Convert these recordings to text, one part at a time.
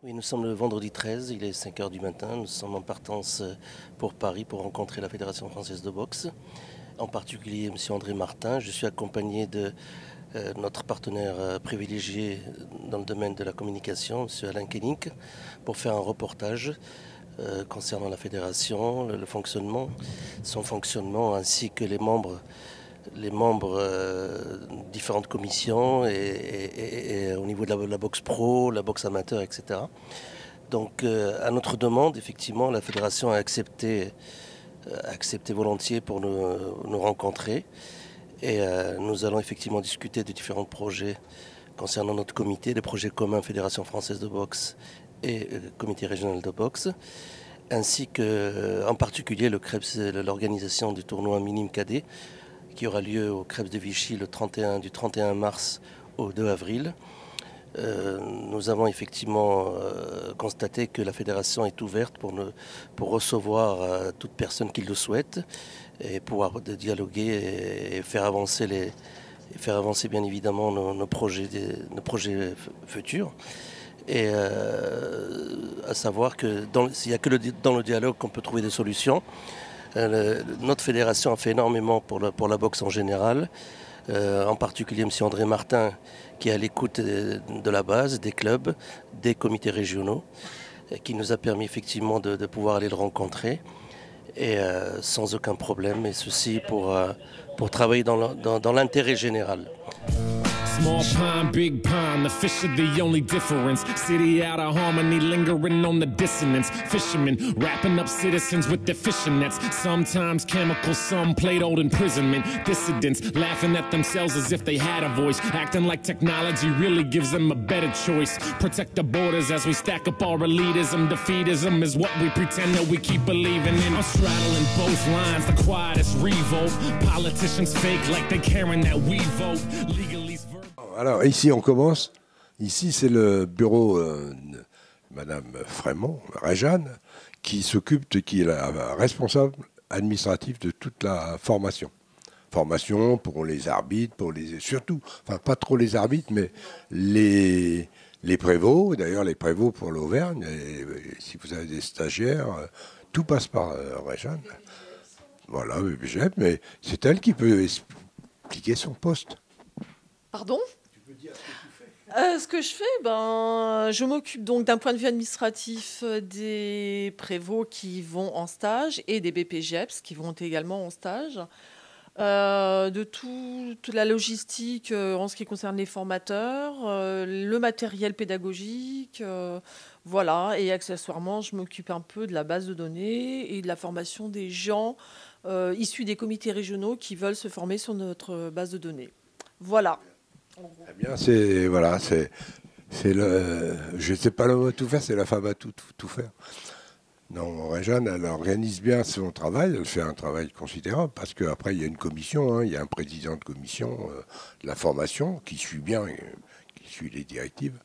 Oui, nous sommes le vendredi 13, il est 5 heures du matin. Nous sommes en partance pour Paris pour rencontrer la Fédération française de boxe, en particulier M. André Martin. Je suis accompagné de notre partenaire privilégié dans le domaine de la communication, M. Alain Koenig, pour faire un reportage concernant la fédération, le fonctionnement, son fonctionnement, ainsi que les membres différentes commissions et au niveau de la boxe pro, la boxe amateur, etc. Donc à notre demande, effectivement, la fédération a accepté volontiers pour nous rencontrer. Et nous allons effectivement discuter de différents projets concernant notre comité, des projets communs Fédération française de boxe et comité régional de boxe, ainsi que en particulier l'organisation du tournoi minime cadet qui aura lieu au Krebs de Vichy du 31 mars au 2 avril. Nous avons effectivement constaté que la fédération est ouverte pour recevoir toute personne qui le souhaite et pouvoir dialoguer et faire avancer bien évidemment nos projets futurs. Et à savoir qu'il n'y a que dans le dialogue qu'on peut trouver des solutions. Notre fédération a fait énormément pour la boxe en général, en particulier M. André Martin qui est à l'écoute de la base, des clubs, des comités régionaux, qui nous a permis effectivement de pouvoir aller le rencontrer et sans aucun problème, et ceci pour travailler dans l'intérêt général. Small pond, big pond, the fish are the only difference. City out of harmony, lingering on the dissonance. Fishermen wrapping up citizens with their fishing nets. Sometimes chemical, some played old imprisonment. Dissidents laughing at themselves as if they had a voice. Acting like technology really gives them a better choice. Protect the borders as we stack up our elitism. Defeatism is what we pretend that we keep believing in. I'm straddling both lines, the quietest revolt. Politicians fake like they caring that we vote. Legalese. Alors ici on commence, ici c'est le bureau de Madame Frémont, Réjeanne, qui est la responsable administrative de toute la formation. Formation pour les arbitres, surtout, enfin pas trop les arbitres, mais les prévôts, d'ailleurs les prévôts pour l'Auvergne, si vous avez des stagiaires, tout passe par Réjeanne. Voilà, mais c'est elle qui peut expliquer son poste. Pardon ? Ce que je fais, je m'occupe donc d'un point de vue administratif des prévôts qui vont en stage et des BPGEPS qui vont également en stage, de toute la logistique en ce qui concerne les formateurs, le matériel pédagogique, voilà, et accessoirement je m'occupe un peu de la base de données et de la formation des gens issus des comités régionaux qui veulent se former sur notre base de données. Voilà. Eh bien, je ne sais pas le mot tout faire, c'est la femme à tout faire. Non, Réjeanne, elle organise bien son travail, elle fait un travail considérable, parce qu'après, il y a une commission, il y a un président de commission de la formation qui suit bien, qui suit les directives.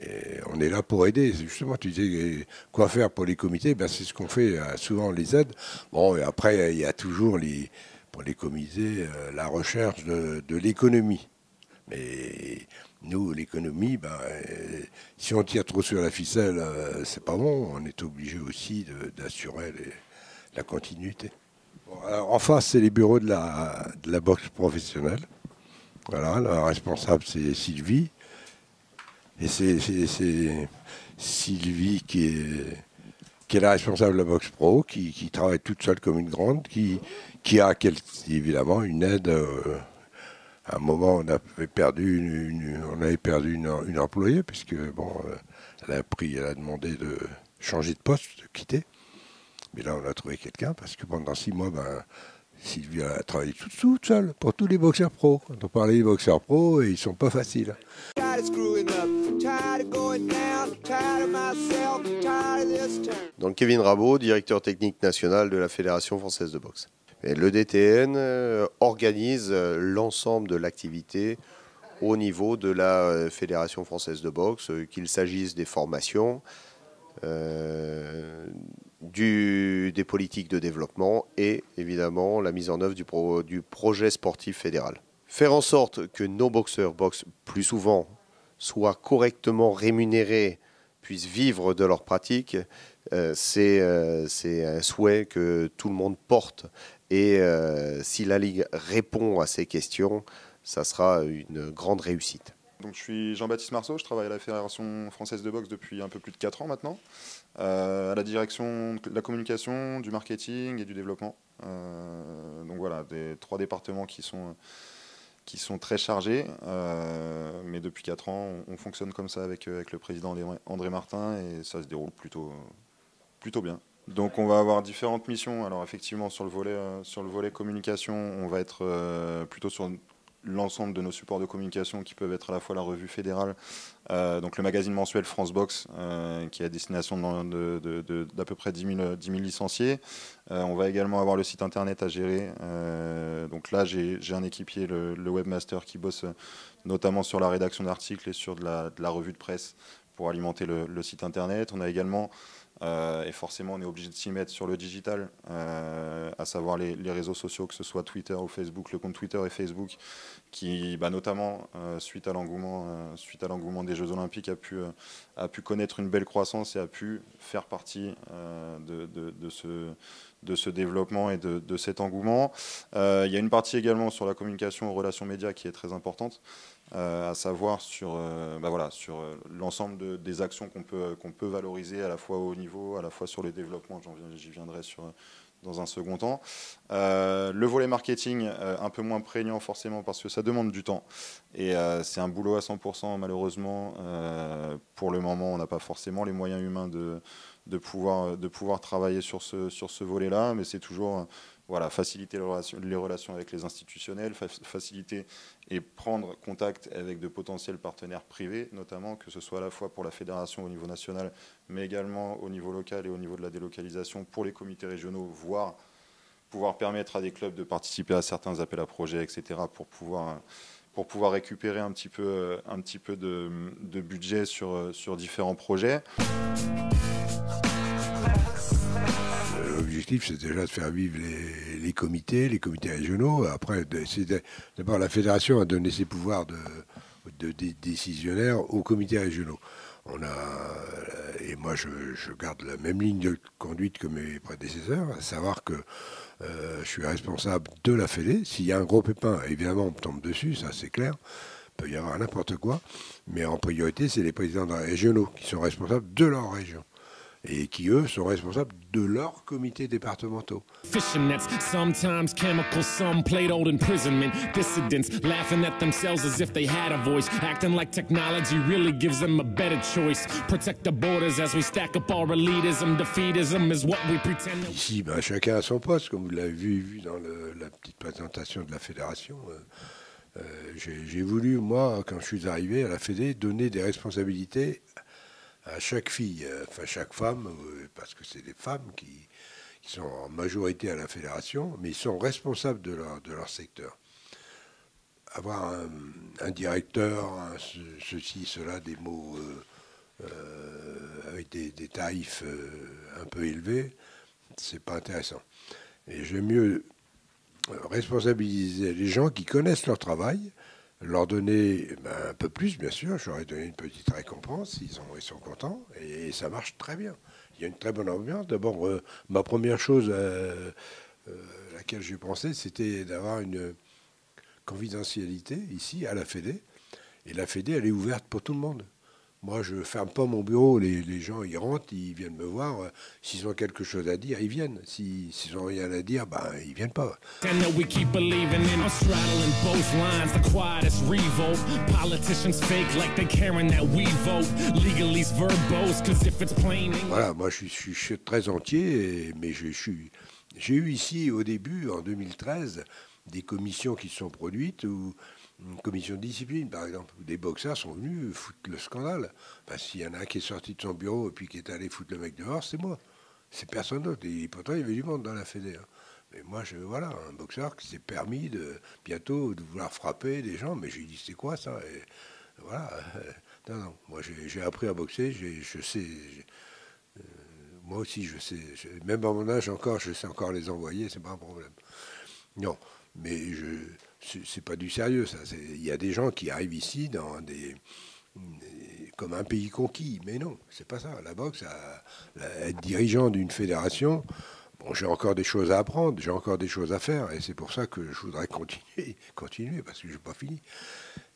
Et on est là pour aider. Justement, tu disais quoi faire pour les comités, c'est ce qu'on fait, souvent on les aide. Bon, et après, il y a toujours, pour les comités, la recherche de l'économie. Mais nous, l'économie, si on tire trop sur la ficelle, c'est pas bon. On est obligé aussi d'assurer la continuité. Bon, alors, en face, c'est les bureaux de la boxe professionnelle. Voilà, la responsable, c'est Sylvie. Et c'est Sylvie qui est la responsable de la boxe pro, qui travaille toute seule comme une grande, qui a évidemment une aide. À un moment, on avait perdu une employée, puisque elle a demandé de changer de poste, de quitter. Mais là, on a trouvé quelqu'un, parce que pendant 6 mois, Sylvie a travaillé toute seule pour tous les boxeurs pros. Quand on parlait des boxeurs pros, ils sont pas faciles. Donc Kevin Rabaud, directeur technique national de la Fédération française de boxe. Et le DTN organise l'ensemble de l'activité au niveau de la Fédération française de boxe, qu'il s'agisse des formations, des politiques de développement et évidemment la mise en œuvre du projet sportif fédéral. Faire en sorte que nos boxeurs boxent plus souvent, soient correctement rémunérés, puissent vivre de leur pratique, c'est un souhait que tout le monde porte. Et si la Ligue répond à ces questions, ça sera une grande réussite. Donc, je suis Jean-Baptiste Marceau, je travaille à la Fédération française de boxe depuis un peu plus de 4 ans maintenant, à la direction de la communication, du marketing et du développement. Donc voilà, 3 départements qui sont très chargés, mais depuis 4 ans, on fonctionne comme ça avec le président André Martin et ça se déroule plutôt bien. Donc on va avoir différentes missions. Alors effectivement, sur le volet communication, on va être plutôt sur l'ensemble de nos supports de communication qui peuvent être à la fois la revue fédérale, donc le magazine mensuel France Box, qui est à destination d'à peu près 10 000 licenciés. On va également avoir le site internet à gérer. Donc là, j'ai un équipier, le webmaster, qui bosse notamment sur la rédaction d'articles et sur de la revue de presse pour alimenter le site internet. On a également, et forcément on est obligé de s'y mettre sur le digital, à savoir les réseaux sociaux, que ce soit Twitter ou Facebook, le compte Twitter et Facebook, qui notamment suite à l'engouement des Jeux Olympiques a pu connaître une belle croissance et a pu faire partie de ce développement et de cet engouement. Il y a une partie également sur la communication aux relations médias qui est très importante, à savoir sur l'ensemble des actions qu'on peut valoriser à la fois au haut niveau, à la fois sur les développements, j'y viendrai dans un second temps. Le volet marketing, un peu moins prégnant forcément parce que ça demande du temps et c'est un boulot à 100% malheureusement. Pour le moment, on n'a pas forcément les moyens humains de pouvoir travailler sur ce volet-là, mais c'est toujours faciliter les relations avec les institutionnels, faciliter et prendre contact avec de potentiels partenaires privés, notamment, que ce soit à la fois pour la fédération au niveau national, mais également au niveau local et au niveau de la délocalisation pour les comités régionaux, voire pouvoir permettre à des clubs de participer à certains appels à projets, etc., pour pouvoir récupérer un petit peu de budget sur différents projets. L'objectif, c'est déjà de faire vivre les comités régionaux. Après, d'abord, la fédération a donné ses pouvoirs de décisionnaire aux comités régionaux. Et moi, je garde la même ligne de conduite que mes prédécesseurs, à savoir que je suis responsable de la Fédé. S'il y a un gros pépin, évidemment, on me tombe dessus, ça c'est clair. Il peut y avoir n'importe quoi. Mais en priorité, c'est les présidents régionaux qui sont responsables de leur région. Et qui, eux, sont responsables de leurs comités départementaux. Fishing nets, sometimes chemicals, some played old imprisonment. Dissidents laughing at themselves as if they had a voice, acting like technology really gives them a better choice. Protect the borders as we stack up our elitism. Defeatism is what we pretend. Ici, chacun a son poste, comme vous l'avez vu dans la petite présentation de la fédération. J'ai voulu, moi, quand je suis arrivé à la Fédé, donner des responsabilités à chaque fille, chaque femme, parce que c'est des femmes qui sont en majorité à la fédération, mais ils sont responsables de leur secteur. Avoir un directeur, ceci, cela, des mots avec des tarifs un peu élevés, c'est pas intéressant. Et j'aime mieux responsabiliser les gens qui connaissent leur travail, leur donner un peu plus, bien sûr. J'aurais donné une petite récompense, ils sont contents, et ça marche très bien. Il y a une très bonne ambiance. D'abord, ma première chose à laquelle j'ai pensé, c'était d'avoir une confidentialité ici, à la Fédé. Et la Fédé, elle est ouverte pour tout le monde. Moi, je ne ferme pas mon bureau. Les gens, ils rentrent, ils viennent me voir. S'ils ont quelque chose à dire, ils viennent. S'ils n'ont rien à dire, ils ne viennent pas. Voilà, moi, je suis très entier, mais j'ai eu ici, au début, en 2013, des commissions qui se sont produites où une commission de discipline, par exemple, où des boxeurs sont venus foutre le scandale. S'il y en a un qui est sorti de son bureau et puis qui est allé foutre le mec dehors, c'est moi. C'est personne d'autre. Et pourtant, il y avait du monde dans la Fédé. Mais moi, un boxeur qui s'est permis bientôt de vouloir frapper des gens. Mais j'ai dit, c'est quoi ça? Et voilà. Non. Moi, j'ai appris à boxer. Je sais. Moi aussi, je sais. Même à mon âge encore, je sais encore les envoyer. C'est pas un problème. Non. Mais c'est pas du sérieux, ça. Il y a des gens qui arrivent ici dans comme un pays conquis. Mais non, c'est pas ça. La boxe, être dirigeant d'une fédération, bon, j'ai encore des choses à apprendre, j'ai encore des choses à faire, et c'est pour ça que je voudrais continuer, parce que je n'ai pas fini.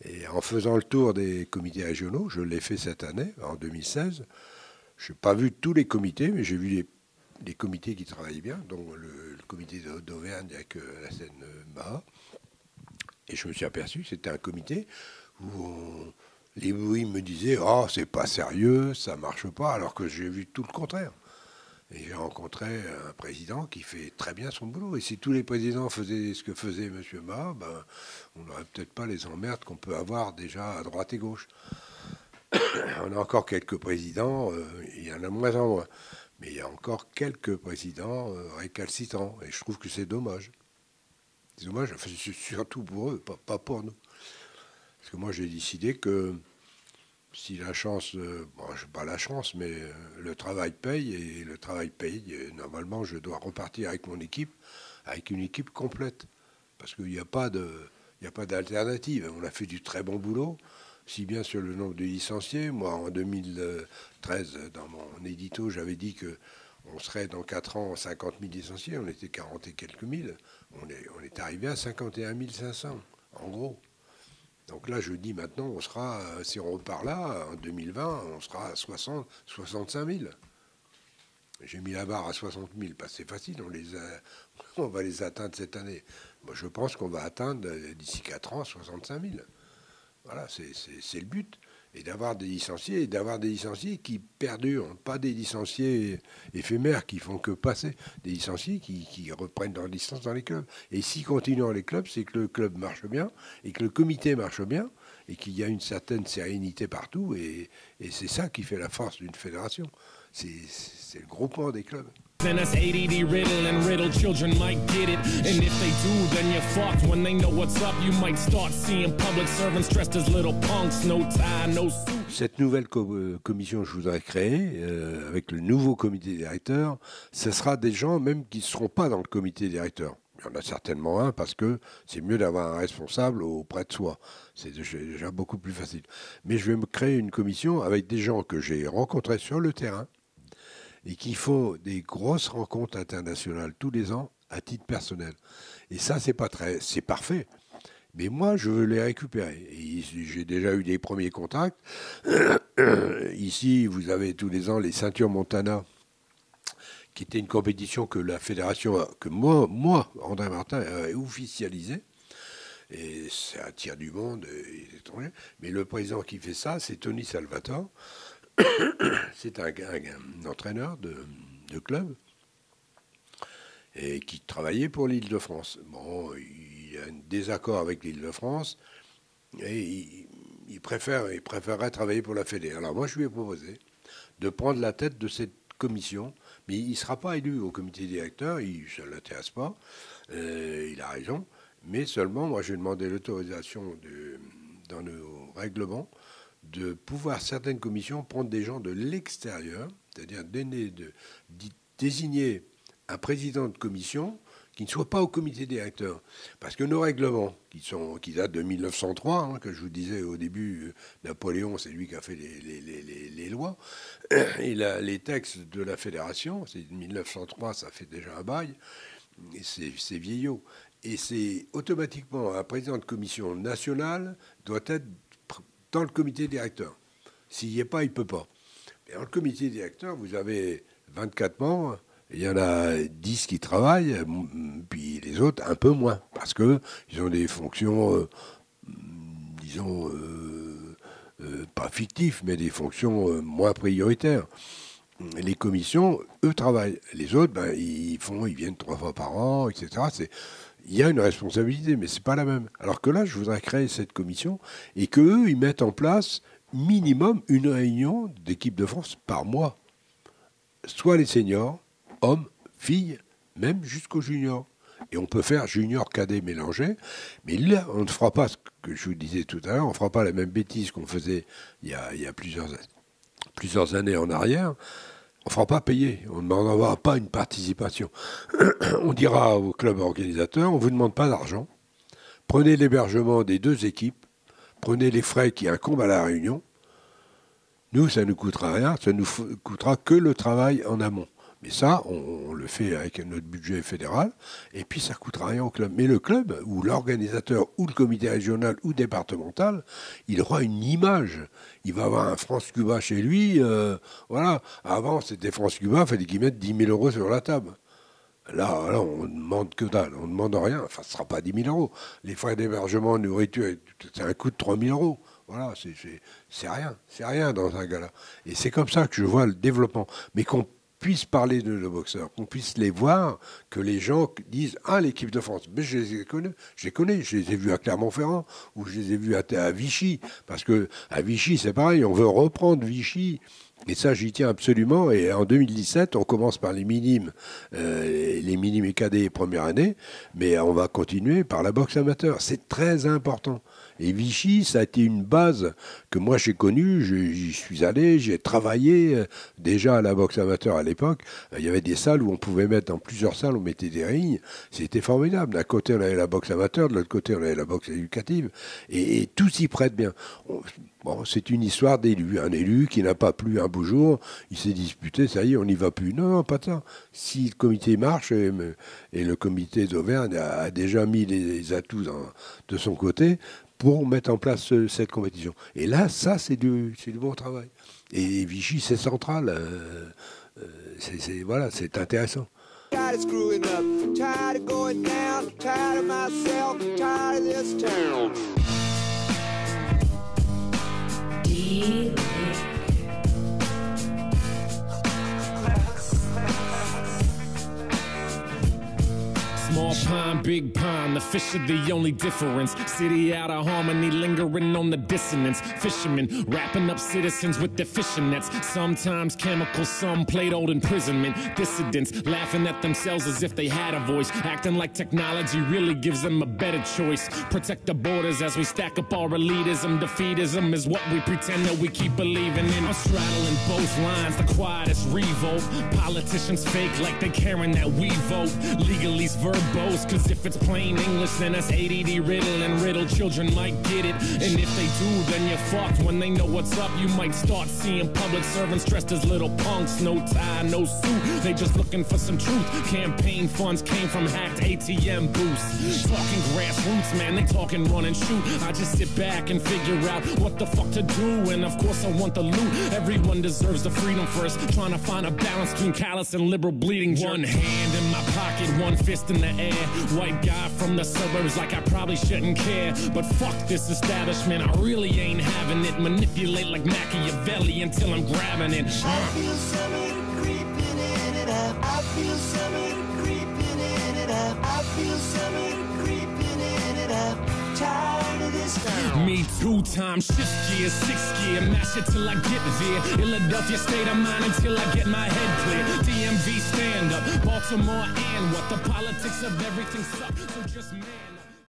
Et en faisant le tour des comités régionaux, je l'ai fait cette année, en 2016, je n'ai pas vu tous les comités, mais j'ai vu les comités qui travaillaient bien, dont le comité d'Auvergne avec la Seine-Maha. Et je me suis aperçu que c'était un comité où les bruits me disaient « Oh, c'est pas sérieux, ça marche pas », alors que j'ai vu tout le contraire. Et j'ai rencontré un président qui fait très bien son boulot. Et si tous les présidents faisaient ce que faisait M. Maha, ben, on n'aurait peut-être pas les emmerdes qu'on peut avoir déjà à droite et gauche. On a encore quelques présidents, il y en a moins en moins. Mais il y a encore quelques présidents récalcitrants. Et je trouve que c'est dommage. C'est dommage, enfin, surtout pour eux, pas pour nous. Parce que moi, j'ai décidé que si la chance, bon, je n'ai pas la chance, mais le travail paye, et le travail paye, et normalement, je dois repartir avec mon équipe, avec une équipe complète. Parce qu'il n'y a pas d'alternative. On a fait du très bon boulot, si bien sur le nombre de licenciés. Moi, en 2013, dans mon édito, j'avais dit qu'on serait dans 4 ans 50 000 licenciés. On était 40 et quelques mille. On est arrivé à 51 500, en gros. Donc là, je dis maintenant, on sera, si on repart là, en 2020, on sera à 65 000. J'ai mis la barre à 60 000, parce que c'est facile, on va les atteindre cette année. Moi, je pense qu'on va atteindre, d'ici 4 ans, 65 000. Voilà, c'est le but. Et d'avoir des licenciés qui perdurent, pas des licenciés éphémères qui font que passer, des licenciés qui reprennent leur licence dans les clubs. Et s'ils continuent dans les clubs, c'est que le club marche bien, et que le comité marche bien, et qu'il y a une certaine sérénité partout, et c'est ça qui fait la force d'une fédération. C'est le groupement des clubs. And that's ADD riddle and riddle children might get it. And if they do, then you're fucked. When they know what's up, you might start seeing public servants dressed as little punks. No tie, no suit. Cette nouvelle commission que je voudrais créer, avec le nouveau comité directeur, ce sera des gens même qui ne seront pas dans le comité directeur. Il y en a certainement un, parce que c'est mieux d'avoir un responsable auprès de soi. C'est déjà beaucoup plus facile. Mais je vais me créer une commission avec des gens que j'ai rencontrés sur le terrain, et qui font des grosses rencontres internationales tous les ans à titre personnel. Et ça, c'est parfait. Mais moi, je veux les récupérer. Et j'ai déjà eu des premiers contacts. Ici, vous avez tous les ans les ceintures Montana, qui était une compétition que la fédération, que moi, André Martin, a officialisée. Et c'est un tiers du monde, mais le président qui fait ça, c'est Tony Salvatore. C'est un entraîneur de club et qui travaillait pour l'Île-de-France. Bon, il a un désaccord avec l'Île-de-France et il préférerait travailler pour la Fédé. Alors moi, je lui ai proposé de prendre la tête de cette commission, mais il ne sera pas élu au comité directeur, ça ne l'intéresse pas, il a raison, mais seulement, moi, j'ai demandé l'autorisation dans nos règlements de pouvoir, certaines commissions, prendre des gens de l'extérieur, c'est-à-dire désigner un président de commission qui ne soit pas au comité directeur. Parce que nos règlements, qui datent de 1903, hein, que je vous disais au début, Napoléon, c'est lui qui a fait les lois, et les textes de la fédération, c'est 1903, ça fait déjà un bail, et c'est vieillot. Et c'est automatiquement un président de commission nationale doit être dans le comité directeur. S'il n'y est pas, il ne peut pas. Mais dans le comité directeur, vous avez 24 membres, il y en a 10 qui travaillent, puis les autres un peu moins, parce qu'ils ont des fonctions, disons, pas fictives, mais des fonctions moins prioritaires. Les commissions, eux, travaillent. Les autres, ben, ils viennent 3 fois par an, etc. Il y a une responsabilité, mais ce n'est pas la même. Alors que là, je voudrais créer cette commission et qu'eux, ils mettent en place minimum une réunion d'équipe de France par mois. Soit les seniors, hommes, filles, même jusqu'aux juniors. Et on peut faire junior, cadet mélangé. Mais là, on ne fera pas ce que je vous disais tout à l'heure, on ne fera pas la même bêtise qu'on faisait il y a plusieurs années en arrière. On ne fera pas payer, on ne demandera pas une participation. On dira au club organisateur, on ne vous demande pas d'argent. Prenez l'hébergement des 2 équipes, prenez les frais qui incombent à la réunion, Nous, ça ne nous coûtera rien, ça ne nous coûtera que le travail en amont. Mais ça, on le fait avec notre budget fédéral, et puis ça ne coûtera rien au club. Mais le club, ou l'organisateur, ou le comité régional, ou départemental, il aura une image. Il va avoir un France-Cuba chez lui. Voilà. Avant, c'était France-Cuba, il fallait qu'il mette 10 000 euros sur la table. Là, on ne demande que dalle, on ne demande rien. Enfin, ce ne sera pas 10 000 euros. Les frais d'hébergement, nourriture, c'est un coût de 3 000 euros. Voilà, c'est rien dans un gala. Et c'est comme ça que je vois le développement. Mais qu'on puisse parler de nos boxeurs, qu'on puisse les voir, que les gens disent « Ah, l'équipe de France, mais je les connais, je les ai vus à Clermont-Ferrand, ou je les ai vus à Vichy. » Parce qu'à Vichy, c'est pareil, on veut reprendre Vichy. Et ça, j'y tiens absolument. Et en 2017, on commence par les minimes et cadets première année, mais on va continuer par la boxe amateur. C'est très important. Et Vichy, ça a été une base que moi j'ai connue. J'y suis allé, j'ai travaillé déjà à la boxe amateur à l'époque. Il y avait des salles où on pouvait mettre, dans plusieurs salles, on mettait des rings. C'était formidable. D'un côté, on avait la boxe amateur, de l'autre côté, on avait la boxe éducative. Et tout s'y prête bien. Bon, c'est une histoire d'élu. Un élu qui n'a pas plu un beau jour, il s'est disputé, ça y est, on n'y va plus. Non, pas de ça. Si le comité marche, et le comité d'Auvergne a déjà mis les atouts de son côté pour mettre en place cette compétition. Et là, ça, c'est du bon travail. Et Vichy, c'est central. Voilà, c'est intéressant. Tired of screwing up, tired of going down, tired of myself, tired of this town. Small pond, big pond, the fish are the only difference. City out of harmony, lingering on the dissonance. Fishermen wrapping up citizens with their fishing nets. Sometimes chemical, some Play-Doh imprisonment. Dissidents laughing at themselves as if they had a voice. Acting like technology really gives them a better choice. Protect the borders as we stack up our elitism. Defeatism is what we pretend that we keep believing in. I'm straddling both lines, the quietest revolt. Politicians fake like they caring that we vote. Legalese verbose, cause if it's plain English, then that's ADD riddle, and riddle children might get it. And if they do, then you're fucked. When they know what's up, you might start seeing public servants dressed as little punks. No tie, no suit, they just looking for some truth. Campaign funds came from hacked ATM booths. Talking grassroots, man, they talking run and shoot. I just sit back and figure out what the fuck to do. And of course I want the loot. Everyone deserves the freedom first. Trying to find a balance between callous and liberal bleeding. One hand in my pocket, one fist in the air. White guy from the suburbs, like I probably shouldn't care. But fuck this establishment, I really ain't having it. Manipulate like Machiavelli until I'm grabbing it. I feel something creeping in it up. I feel something creeping in it up. I feel something creeping in it up. Tired of this town. Me 2 times shift gear, 6th gear, mash it till I get there. Philadelphia state of mind until I get my head clear. DMV stand up, Baltimore and what the politics of everything sucks. So just man up.